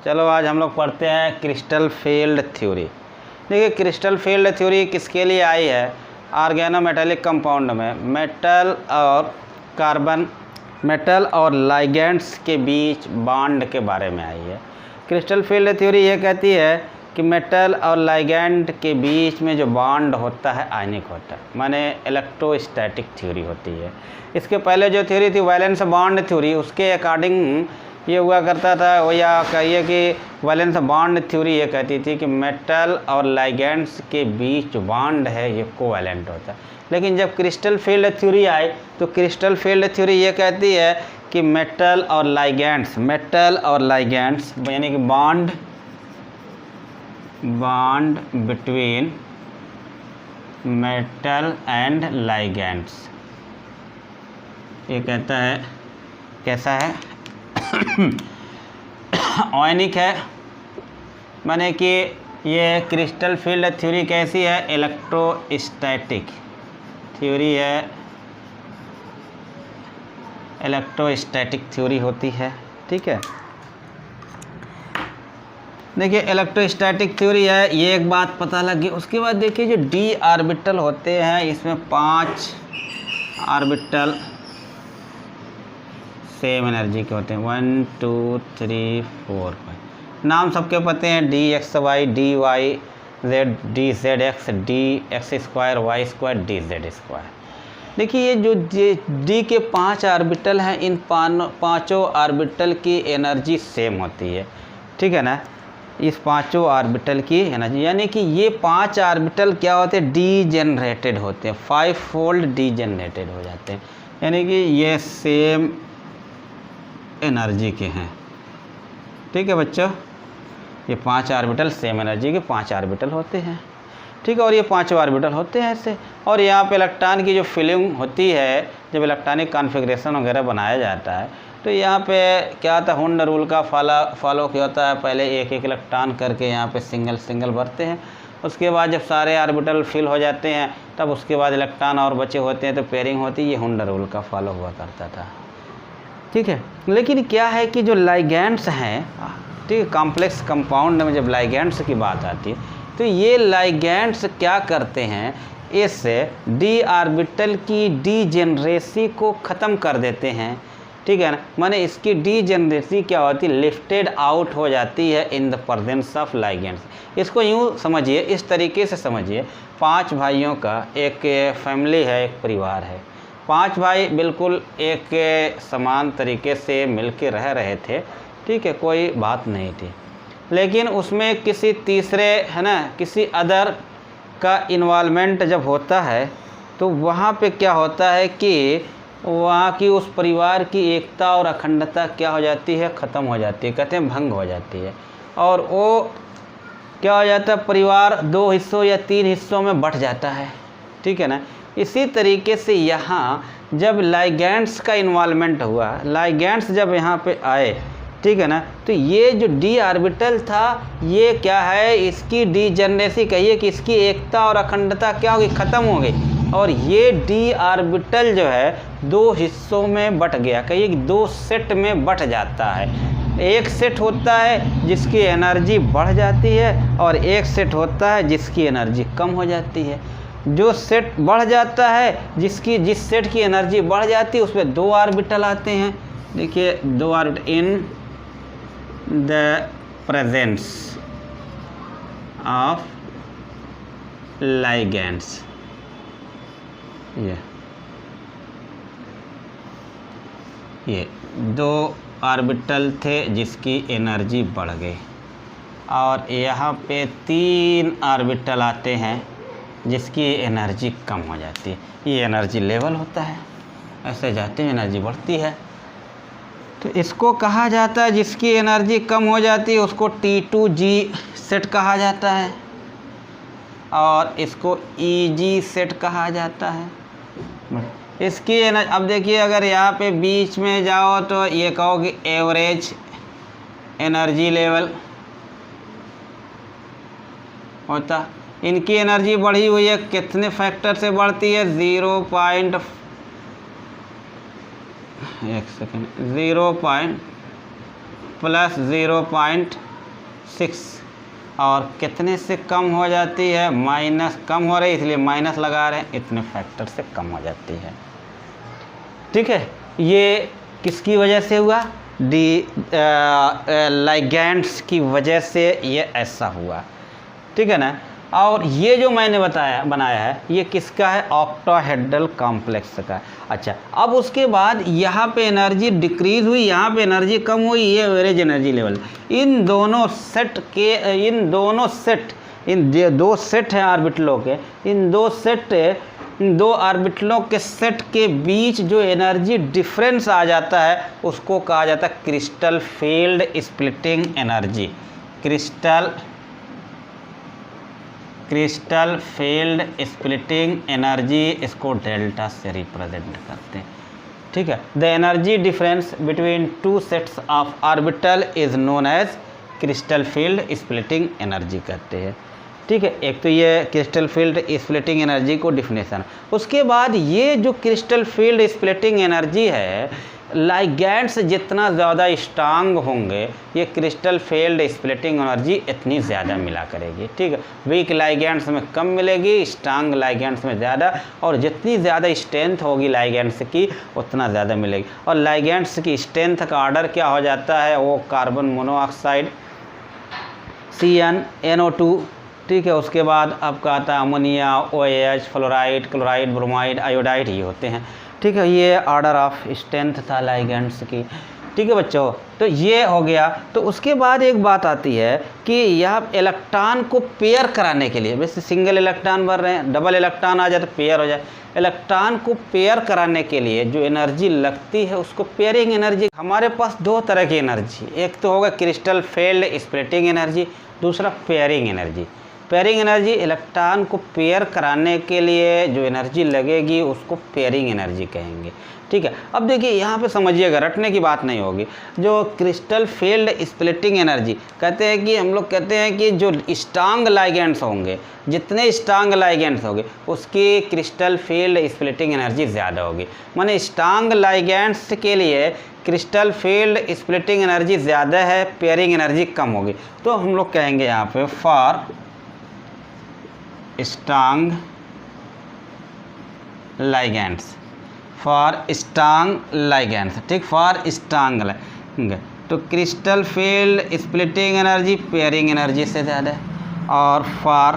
चलो आज हम लोग पढ़ते हैं क्रिस्टल फील्ड थ्योरी। देखिए क्रिस्टल फील्ड थ्योरी किसके लिए आई है? ऑर्गेनोमेटेलिक कंपाउंड में मेटल और लाइगेंड्स के बीच बॉन्ड के बारे में आई है। क्रिस्टल फील्ड थ्योरी ये कहती है कि मेटल और लाइगेंड के बीच में जो बॉन्ड होता है आयनिक होता है, माने इलेक्ट्रोस्टैटिक थ्योरी होती है। इसके पहले जो थ्योरी थी वैलेंस बॉन्ड थ्योरी, उसके अकॉर्डिंग ये हुआ करता था, वो या कहिए कि वैलेंस बॉन्ड थ्योरी ये कहती थी कि मेटल और लाइगेंड्स के बीच जो बॉन्ड है ये कोवैलेंट होता है। लेकिन जब क्रिस्टल फील्ड थ्योरी आई तो क्रिस्टल फील्ड थ्योरी ये कहती है कि मेटल और लाइगेंड्स यानी कि bond between metal and ligands, ये कहता है कैसा है आयनिक है। माने कि ये क्रिस्टल फील्ड थ्योरी कैसी है? इलेक्ट्रोस्टैटिक थ्योरी है, इलेक्ट्रोस्टैटिक थ्योरी होती है। ठीक है, देखिए इलेक्ट्रोस्टैटिक थ्योरी है, ये एक बात पता लगी। उसके बाद देखिए जो डी ऑर्बिटल होते हैं, इसमें 5 ऑर्बिटल सेम एनर्जी के होते हैं, 1 2 3 4 5। नाम सबके पते हैं, d x y, d y z, d z x, d x square, y square, d z square. देखिए ये जो डी के 5 ऑर्बिटल हैं, इन पाँचों ऑर्बिटल की एनर्जी सेम होती है। ठीक है ना, इस पांचों ऑर्बिटल की एनर्जी, यानी कि ये 5 ऑर्बिटल क्या होते हैं? डीजेनरेटेड होते हैं, 5 फोल्ड डीजेनरेटेड हो जाते हैं, यानी कि ये सेम एनर्जी के हैं। ठीक है बच्चों, ये 5 ऑर्बिटल सेम एनर्जी के 5 ऑर्बिटल होते हैं। ठीक है, और ये 5 ऑर्बिटल होते हैं ऐसे। और यहाँ पे इलेक्ट्रॉन की जो फिलिंग होती है, जब इलेक्ट्रॉनिक कॉन्फ़िगरेशन वगैरह बनाया जाता है, तो यहाँ पे क्या होता है? हुंड रूल का फॉलो क्या होता है? पहले एक इलेक्ट्रॉन करके यहाँ पे सिंगल भरते हैं। उसके बाद जब सारे ऑर्बिटल फिल हो जाते हैं, तब उसके बाद इलेक्ट्रॉन और बचे होते हैं तो पेयरिंग होती है। ये हुंड रूल का फॉलो हुआ करता था। ठीक है, लेकिन क्या है कि जो लाइगेंड्स हैं, ठीक है, कॉम्प्लेक्स कंपाउंड में जब लाइगेंड्स की बात आती है तो ये लाइगेंड्स क्या करते हैं? इस डी ऑर्बिटल की डीजेनरेसी को ख़त्म कर देते हैं। ठीक है ना, माने इसकी डीजेनरेसी क्या होती है? लिफ्टेड आउट हो जाती है in the presence of ligands. इसको यूँ समझिए, इस तरीके से समझिए, 5 भाइयों का एक फैमिली है, एक परिवार है। 5 भाई बिल्कुल एक समान तरीके से मिलके रह रहे थे। ठीक है, कोई बात नहीं थी। लेकिन उसमें किसी तीसरे, है ना, किसी अदर का इन्वॉल्वमेंट जब होता है तो वहाँ पे क्या होता है कि वहाँ की उस परिवार की एकता और अखंडता क्या हो जाती है? ख़त्म हो जाती है, कहते हैं भंग हो जाती है। और वो क्या हो जाता है? परिवार 2 हिस्सों या 3 हिस्सों में बँट जाता है। ठीक है ना, इसी तरीके से यहाँ जब लाइगेंड्स का इन्वॉल्वमेंट हुआ, लाइगेंड्स जब यहाँ पे आए, ठीक है ना, तो ये जो डी ऑर्बिटल था ये क्या है? इसकी डीजेनरेसी, कहिए कि इसकी एकता और अखंडता क्या होगी? ख़त्म हो गई। और ये डी ऑर्बिटल जो है 2 हिस्सों में बट गया, कहिए कि 2 सेट में बट जाता है। एक सेट होता है जिसकी एनर्जी बढ़ जाती है और एक सेट होता है जिसकी एनर्जी कम हो जाती है। जो सेट बढ़ जाता है, जिस सेट की एनर्जी बढ़ जाती है उसमें 2 ऑर्बिटल आते हैं। देखिए 2 orbital in the presence of ligands. ये 2 ऑर्बिटल थे जिसकी एनर्जी बढ़ गई, और यहाँ पे 3 ऑर्बिटल आते हैं जिसकी एनर्जी कम हो जाती है। ये एनर्जी लेवल होता है, ऐसे जाते हैं एनर्जी बढ़ती है। तो इसको कहा जाता है, जिसकी एनर्जी कम हो जाती है उसको T2G सेट कहा जाता है, और इसको EG सेट कहा जाता है। इसकी एनर्जी, अब देखिए अगर यहाँ पे बीच में जाओ तो ये कहो कि एवरेज एनर्जी लेवल होता। इनकी एनर्जी बढ़ी हुई है, कितने फैक्टर से बढ़ती है? 0 प्लस 0.5 6 और कितने से कम हो जाती है, माइनस, कम हो रही इसलिए माइनस लगा रहे हैं, इतने फैक्टर से कम हो जाती है। ठीक है, ये किसकी वजह से हुआ, लाइगैंड्स की वजह से ये ऐसा हुआ। ठीक है ना। और ये जो मैंने बनाया है ये किसका है, ऑक्टाहेड्रल कॉम्प्लेक्स का। अच्छा, अब उसके बाद यहाँ पे एनर्जी डिक्रीज हुई, यहाँ पे एनर्जी कम हुई, ये एवरेज एनर्जी लेवल। इन दोनों दो सेट हैं ऑर्बिटलों के, इन दो ऑर्बिटलों के सेट के बीच जो एनर्जी डिफरेंस आ जाता है उसको कहा जाता है crystal field splitting energy. Crystal field splitting energy, इसको डेल्टा से रिप्रेजेंट करते हैं। ठीक है, the energy difference between two sets of orbital is known as crystal field splitting energy कहते हैं। ठीक है, एक तो ये क्रिस्टल फील्ड स्प्लिटिंग एनर्जी को डिफिनेशन। उसके बाद ये जो क्रिस्टल फील्ड स्प्लिटिंग एनर्जी है, लाइगैंड्स जितना ज़्यादा स्ट्रांग होंगे ये क्रिस्टल फील्ड स्प्लिटिंग एनर्जी इतनी ज़्यादा मिला करेगी। ठीक है, वीक लाइगैंड्स में कम मिलेगी, स्ट्रांग लाइगैंड्स में ज़्यादा, और जितनी ज़्यादा स्ट्रेंथ होगी लाइगैंड्स की उतना ज़्यादा मिलेगी। और लाइगैंड्स की स्ट्रेंथ का ऑर्डर क्या हो जाता है, वो कार्बन मोनोऑक्साइड CnNO2। ठीक है, उसके बाद आपका आता है ammonia, OH, fluoride, chloride, bromide, iodide, ये होते हैं। ठीक है, ये ऑर्डर ऑफ स्ट्रेंथ था लाइगैंड्स की। ठीक है बच्चों, तो ये हो गया। तो उसके बाद एक बात आती है कि यह इलेक्ट्रॉन को पेयर कराने के लिए, वैसे सिंगल इलेक्ट्रॉन भर रहे हैं, डबल इलेक्ट्रॉन आ जाए तो पेयर हो जाए। इलेक्ट्रॉन को पेयर कराने के लिए जो एनर्जी लगती है उसको पेयरिंग एनर्जी। हमारे पास दो तरह की एनर्जी, एक तो होगा क्रिस्टल फील्ड स्प्लिटिंग एनर्जी, दूसरा pairing energy. Pairing energy, electron को पेयर कराने के लिए जो एनर्जी लगेगी उसको पेयरिंग एनर्जी कहेंगे। ठीक है, अब देखिए यहाँ पे समझिएगा, रटने की बात नहीं होगी। जो क्रिस्टल फील्ड स्प्लिटिंग एनर्जी कहते हैं कि हम लोग कहते हैं कि जो स्ट्रांग लाइगैंड्स होंगे, जितने स्ट्रांग लाइगैंड्स होंगे उसकी क्रिस्टल फील्ड स्प्लिटिंग एनर्जी ज़्यादा होगी। माने स्ट्रांग लाइगैंड्स के लिए क्रिस्टल फील्ड स्प्लिटिंग एनर्जी ज़्यादा है, पेयरिंग एनर्जी कम होगी। तो हम लोग कहेंगे यहाँ पे फॉर स्ट्रांग लाइगैंड्स, ठीक, फॉर स्ट्रांग लाइगैंड तो crystal field splitting energy pairing energy से ज़्यादा है। और फॉर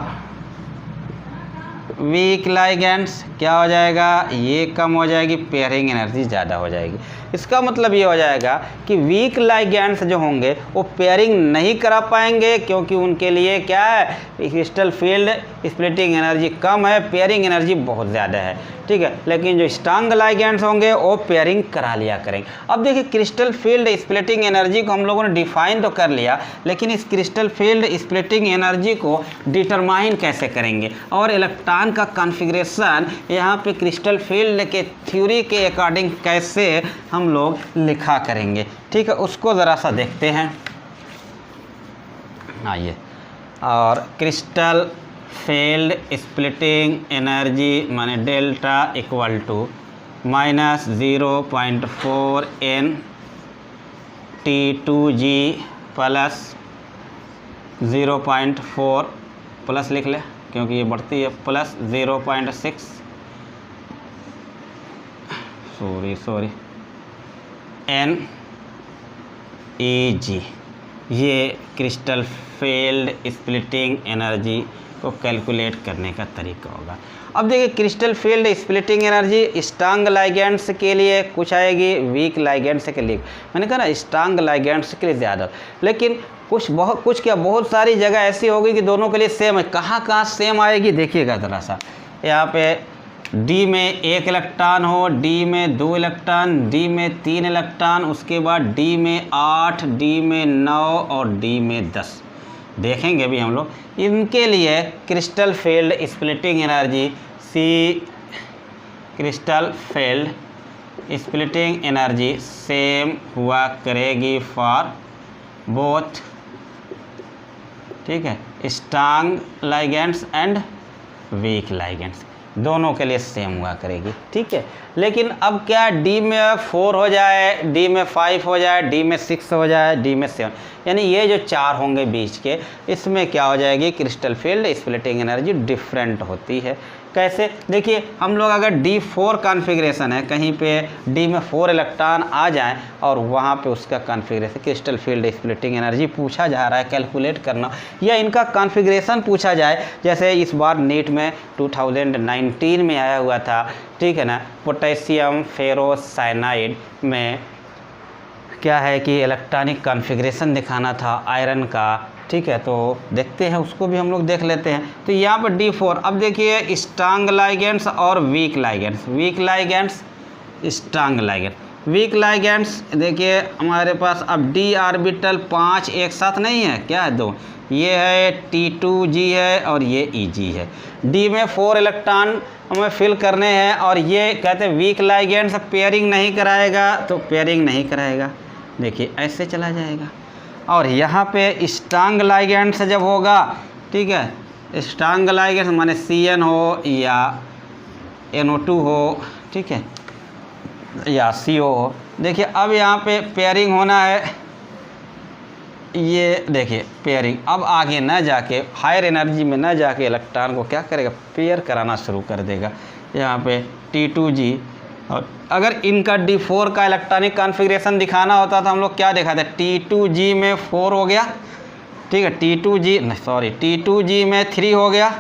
वीक लाइगैंड्स क्या हो जाएगा, ये कम हो जाएगी, पेयरिंग एनर्जी ज़्यादा हो जाएगी। इसका मतलब ये हो जाएगा कि वीक लाइगैंड्स जो होंगे वो पेयरिंग नहीं करा पाएंगे, क्योंकि उनके लिए क्या है, क्रिस्टल फील्ड स्प्लिटिंग एनर्जी कम है, पेयरिंग एनर्जी बहुत ज़्यादा है। ठीक है, लेकिन जो स्ट्रांग लाइगैंड्स होंगे वो पेयरिंग करा लिया करेंगे। अब देखिए, क्रिस्टल फील्ड स्प्लिटिंग एनर्जी को हम लोगों ने डिफाइन तो कर लिया, लेकिन इस क्रिस्टल फील्ड स्प्लिटिंग एनर्जी को डिटरमाइन कैसे करेंगे, और इलेक्ट्रॉन का कॉन्फ़िगरेशन यहाँ पे क्रिस्टल फील्ड के थ्योरी के अकॉर्डिंग कैसे हम लोग लिखा करेंगे। ठीक है, उसको ज़रा सा देखते हैं। आइए, और क्रिस्टल फील्ड स्प्लिटिंग एनर्जी माने delta equal to minus 0.4 NT2G plus 0.4 plus लिख ले क्योंकि ये बढ़ती है, प्लस 0.6 NEG। ये क्रिस्टल फील्ड स्प्लिटिंग एनर्जी को कैलकुलेट करने का तरीका होगा। अब देखिए, crystal field splitting energy strong ligands के लिए कुछ आएगी, वीक लाइगैंड्स के लिए मैंने कहा ना स्ट्रांग लाइगैंड्स के लिए ज़्यादा, लेकिन बहुत सारी जगह ऐसी होगी कि दोनों के लिए सेम है। कहाँ सेम आएगी देखिएगा ज़रा सा। यहाँ पे डी में 1 इलेक्ट्रॉन हो, डी में 2 इलेक्ट्रॉन, डी में 3 इलेक्ट्रॉन, उसके बाद डी में 8, डी में 9 और डी में 10 देखेंगे भी हम लोग। इनके लिए crystal field splitting energy crystal field splitting energy same हुआ करेगी फॉर बोथ, ठीक है, strong ligands and weak ligands. दोनों के लिए सेम हुआ करेगी, ठीक है। लेकिन अब क्या डी में 4 हो जाए, डी में 5 हो जाए, डी में 6 हो जाए, डी में 7, यानी ये जो 4 होंगे बीच के, इसमें क्या हो जाएगी, crystal field splitting energy different होती है। कैसे, देखिए हम लोग अगर D4 कॉन्फ़िगरेशन है, कहीं पे D में 4 इलेक्ट्रॉन आ जाएं और वहाँ पे उसका configuration crystal field splitting energy पूछा जा रहा है, कैलकुलेट करना, या इनका कॉन्फ़िगरेशन पूछा जाए, जैसे इस बार नीट में 2019 में आया हुआ था, ठीक है ना, पोटेशियम फेरोसाइनाइड में क्या है कि इलेक्ट्रॉनिक कॉन्फ़िगरेशन दिखाना था आयरन का, ठीक है। तो देखते हैं, उसको भी हम लोग देख लेते हैं। तो यहाँ पर D4, अब देखिए स्ट्रांग लाइगेंड्स और weak ligands, weak ligands strong ligand, weak ligands देखिए हमारे पास अब D ऑर्बिटल 5 एक साथ नहीं है, क्या है, 2, ये है T2G है और ये EG है। D में 4 इलेक्ट्रॉन हमें फिल करने हैं और ये कहते हैं वीक लाइगेंड्स पेयरिंग नहीं कराएगा, तो पेयरिंग नहीं कराएगा, देखिए ऐसे चला जाएगा। और यहाँ पे स्ट्रांग लाइगेंड्स जब होगा, ठीक है, स्ट्रांग लाइगेंड्स माने CN हो या NO2 हो, ठीक है, या CO हो, देखिए अब यहाँ पे पेयरिंग होना है, ये देखिए पेयरिंग अब आगे ना जाके हायर एनर्जी में ना जाके इलेक्ट्रॉन को क्या करेगा, पेयर कराना शुरू कर देगा। यहाँ पे T2G, और अगर इनका D4 का इलेक्ट्रॉनिक कॉन्फ़िगरेशन दिखाना होता तो हम लोग क्या दिखाते, T2G में 4 हो गया, ठीक है, T2G में 3 हो गया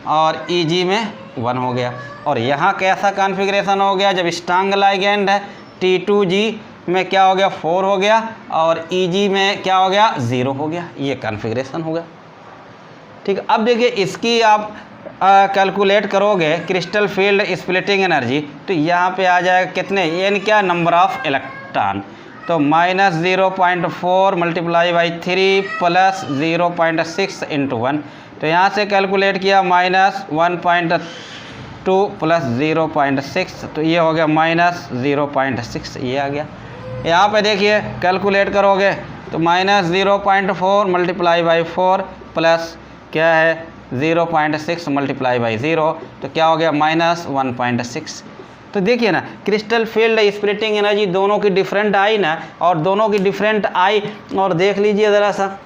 और EG में 1 हो गया। और यहाँ कैसा कॉन्फ़िगरेशन हो गया, जब स्ट्रांग लाइगेंड है T2G में क्या हो गया, 4 हो गया और EG में क्या हो गया, 0 हो गया, ये कॉन्फ़िगरेशन हो गया, ठीक है। अब देखिए इसकी आप कैलकुलेट करोगे क्रिस्टल फील्ड स्प्लिटिंग एनर्जी, तो यहाँ पे आ जाएगा कितने, यानी क्या, नंबर ऑफ इलेक्ट्रॉन, तो -0.4 मल्टीप्लाई बाई 3 प्लस 0.6 इंटू 1, तो यहाँ से कैलकुलेट किया -1.2 प्लस 0.6, तो ये हो गया -0.6, ये आ गया। यहाँ पे देखिए कैलकुलेट करोगे तो -0.4 मल्टीप्लाई बाई 4 प्लस क्या है 0.6 मल्टीप्लाई बाई 0, तो क्या हो गया -1.6। तो देखिए ना क्रिस्टल फील्ड स्प्लिटिंग एनर्जी दोनों की डिफरेंट आई ना, और दोनों की डिफरेंट आई, और देख लीजिए ज़रा सा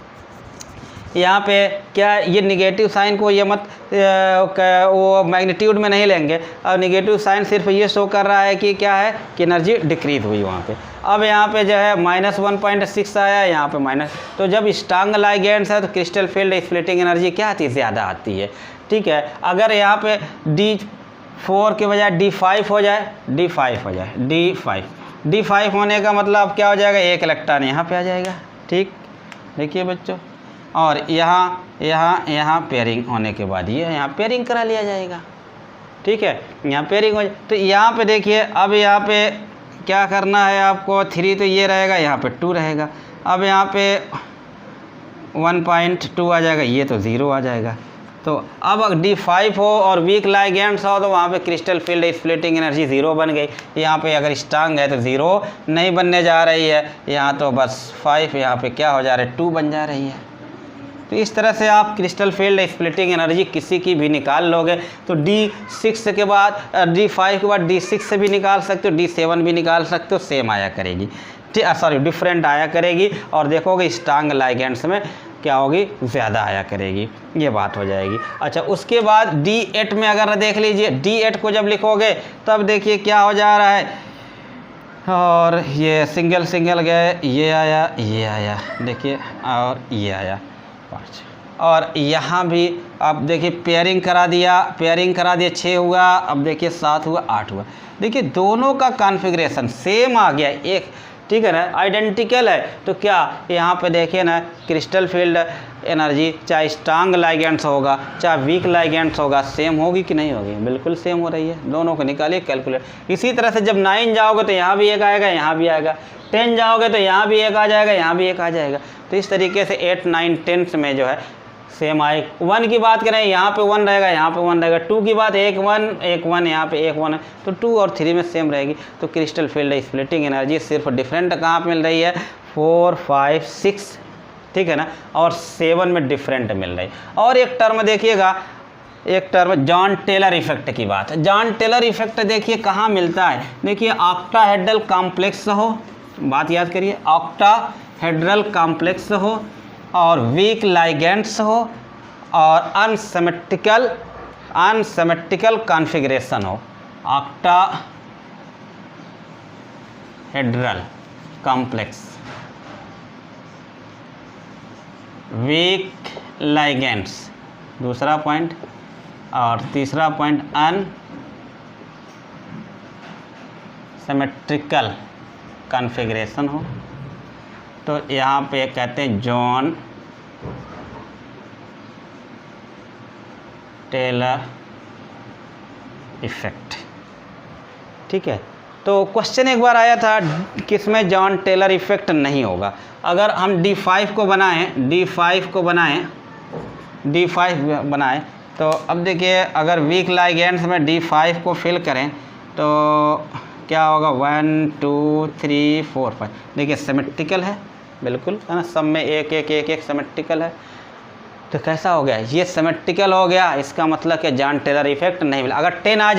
यहाँ पे क्या, ये निगेटिव साइन को ये मत वो मैग्नीट्यूड में नहीं लेंगे, और निगेटिव साइन सिर्फ ये शो कर रहा है कि क्या है कि एनर्जी डिक्रीज हुई वहाँ पे। अब यहाँ पे जो है -1.6 आया, यहाँ पे माइनस, तो जब स्ट्रांग लाइगेंड्स है तो क्रिस्टल फील्ड स्प्लिटिंग एनर्जी क्या आती है, ज़्यादा आती है, ठीक है। अगर यहाँ पे D4 के बजाय D5 हो जाए, D5 होने का मतलब क्या हो जाएगा, एक इलेक्ट्रॉन यहाँ पे आ जाएगा, ठीक, देखिए बच्चों, और यहाँ पेयरिंग होने के बाद ये यहाँ पेयरिंग करा लिया जाएगा, ठीक है, यहाँ पेयरिंग हो जाए। तो यहाँ पे देखिए अब यहाँ पे क्या करना है आपको, 3 तो ये रहेगा, यहाँ पे 2 रहेगा, अब यहाँ पे 1.2 आ जाएगा, ये तो 0 आ जाएगा। तो अब अगर D5 हो और वीक लाइगेंड्स हो तो वहाँ पे क्रिस्टल फील्ड स्प्लिटिंग एनर्जी 0 बन गई। यहाँ पे अगर स्ट्रांग है तो 0 नहीं बनने जा रही है, यहाँ तो बस 5, यहाँ पे क्या हो जा रहा है, 2 बन जा रही है। तो इस तरह से आप क्रिस्टल फील्ड स्प्लिटिंग एनर्जी किसी की भी निकाल लोगे। तो D6 के बाद D5 के बाद D6 से भी निकाल सकते हो, D7 भी निकाल सकते हो, सेम आया करेगी, सॉरी डिफरेंट आया करेगी। और देखोगे स्ट्रांग लाइगेंड्स में क्या होगी, ज़्यादा आया करेगी, ये बात हो जाएगी। अच्छा उसके बाद D8 में अगर देख लीजिए, D8 को जब लिखोगे तब देखिए क्या हो जा रहा है, और ये सिंगल गए, ये आया देखिए, और ये आया 5, और यहाँ भी अब देखिए पेयरिंग करा दिया 6 हुआ, अब देखिए 7 हुआ, 8 हुआ। देखिए दोनों का कॉन्फ़िगरेशन सेम आ गया, एक, ठीक है ना, आइडेंटिकल है। तो क्या यहाँ पे देखिए ना क्रिस्टल फील्ड एनर्जी चाहे स्ट्रांग लाइगेंड्स होगा चाहे वीक लाइगेंड्स होगा, सेम होगी कि नहीं होगी, बिल्कुल सेम हो रही है। दोनों को निकालिए कैलकुलेट। इसी तरह से जब 9 जाओगे तो यहाँ भी एक आएगा, यहाँ भी आएगा, 10 जाओगे तो यहाँ भी एक आ जाएगा, यहाँ भी एक आ जाएगा। तो इस तरीके से 8, 9, 10 में जो है सेम आए। 1 की बात करें यहाँ पे 1 रहेगा, यहाँ पे 1 रहेगा। 2 की बात 1 1 यहाँ पे 1 1 है, तो 2 और 3 में सेम रहेगी। तो क्रिस्टल फील्ड स्प्लिटिंग एनर्जी सिर्फ डिफरेंट कहाँ पे मिल रही है, 4, 5, 6, ठीक है ना, और 7 में डिफरेंट मिल रही है। और एक टर्म देखिएगा एक टर्म जॉन टेलर इफेक्ट की बात है। जॉन टेलर इफेक्ट देखिए कहाँ मिलता है, देखिए ऑक्टाहेड्रल कॉम्प्लेक्स हो, बात याद करिए, ऑक्टाहेड्रल कॉम्प्लेक्स हो और वीक लाइगेंड्स हो और अनसिमेट्रिकल कॉन्फ़िगरेशन हो। ऑक्टाहेड्रल कॉम्प्लेक्स, वीक लाइगेंड्स, दूसरा पॉइंट, और तीसरा पॉइंट अनसिमेट्रिकल कॉन्फ़िगरेशन हो। तो यहाँ पे कहते हैं जॉन टेलर इफेक्ट। ठीक है, तो क्वेश्चन एक बार आया था किसमें जॉन टेलर इफेक्ट नहीं होगा। अगर हम D5 को बनाएं तो अब देखिए अगर वीक लाइगेंड्स में D5 को फिल करें तो क्या होगा, 1 2 3 4 5, देखिए सिमेट्रिकल है बिल्कुल, है ना, सब में एक एक सिमेट्रिकल है। तो कैसा हो गया, ये सिमेट्रिकल हो गया, इसका मतलब कि जॉन टेलर इफेक्ट नहीं मिला। अगर 10 आ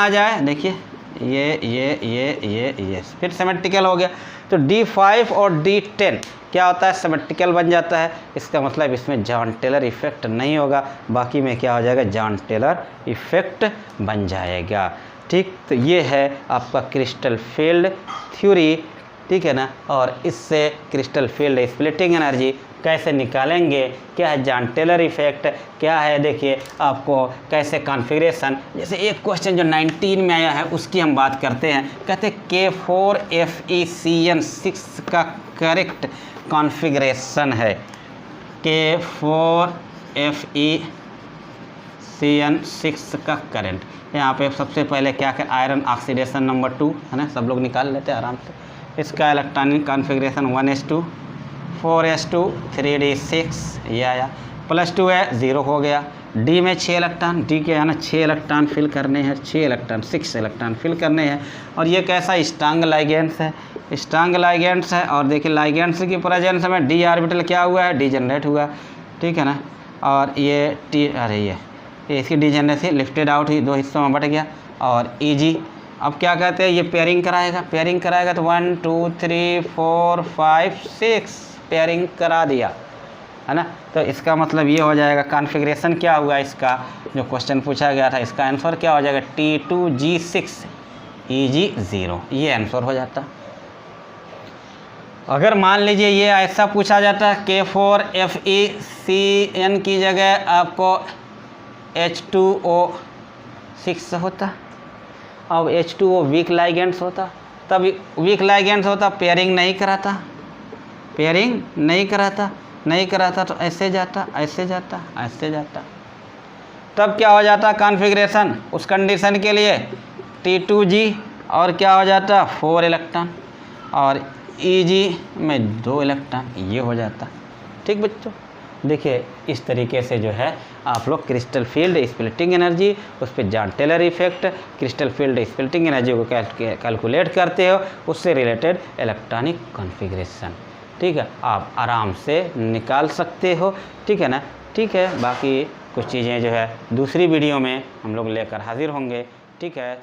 जाए देखिए ये फिर सिमेट्रिकल हो गया। तो D5 और D10 क्या होता है, सिमेट्रिकल बन जाता है, इसका मतलब इसमें जॉन टेलर इफेक्ट नहीं होगा, बाकी में क्या हो जाएगा, जॉन टेलर इफेक्ट बन जाएगा। ठीक, तो ये है आपका क्रिस्टल फील्ड थ्योरी, ठीक है ना। और इससे क्रिस्टल फील्ड स्प्लिटिंग एनर्जी कैसे निकालेंगे, क्या है जॉन टेलर इफेक्ट, क्या है देखिए आपको कैसे कॉन्फ़िगरेशन, जैसे एक क्वेश्चन जो 19 में आया है उसकी हम बात करते हैं। कहते K4FeCN6 का करेक्ट कॉन्फ़िगरेशन है, K4FeCN6 का करंट। यहाँ पे सबसे पहले क्या कर, आयरन ऑक्सीडेशन नंबर 2 है ना, सब लोग निकाल लेते हैं आराम से। इसका electronic configuration 1s2 4s2 3d6, ये आया, +2 है 0 हो गया। डी में 6 इलेक्ट्रॉन, डी के है ना 6 इलेक्ट्रॉन फिल करने हैं, 6 इलेक्ट्रॉन फिल करने हैं। और ये कैसा स्ट्रांग लाइगेंड्स है, और देखिए लाइगेंड्स की प्रेजेंस में डी ऑर्बिटल क्या हुआ है, डीजनरेट हुआ, ठीक है ना। और ये ये इसकी डीजनरेसी लिफ्टेड आउट हुई, 2 हिस्सों में बट गया। और Eg अब क्या कहते हैं, ये पेयरिंग कराएगा तो 1 2 3 4 5 6 पेयरिंग करा दिया, है ना। तो इसका मतलब ये हो जाएगा, कॉन्फ़िगरेशन क्या हुआ इसका, जो क्वेश्चन पूछा गया था इसका आंसर क्या हो जाएगा, T2G6 Eg0, ये आंसर हो जाता। अगर मान लीजिए ये ऐसा पूछा जाता K4FeCN की जगह आपको H2O6 होता, अब H2O वीक लाइगेंड्स होता, तब वीक लाइगेंड्स होता, पेयरिंग नहीं कराता तो ऐसे जाता, तब क्या हो जाता कॉन्फ़िगरेशन उस कंडीशन के लिए, T2G और क्या हो जाता 4 इलेक्ट्रॉन और Eg में 2 इलेक्ट्रॉन, ये हो जाता। ठीक बच्चों, देखिए इस तरीके से जो है आप लोग क्रिस्टल फील्ड स्प्लिटिंग एनर्जी, उस पर Jahn Teller effect, crystal field splitting energy को कैलकुलेट करते हो, उससे रिलेटेड इलेक्ट्रॉनिक कॉन्फ़िगरेशन, ठीक है, आप आराम से निकाल सकते हो, ठीक है ना। ठीक है, बाकी कुछ चीज़ें जो है दूसरी वीडियो में हम लोग लेकर हाजिर होंगे, ठीक है।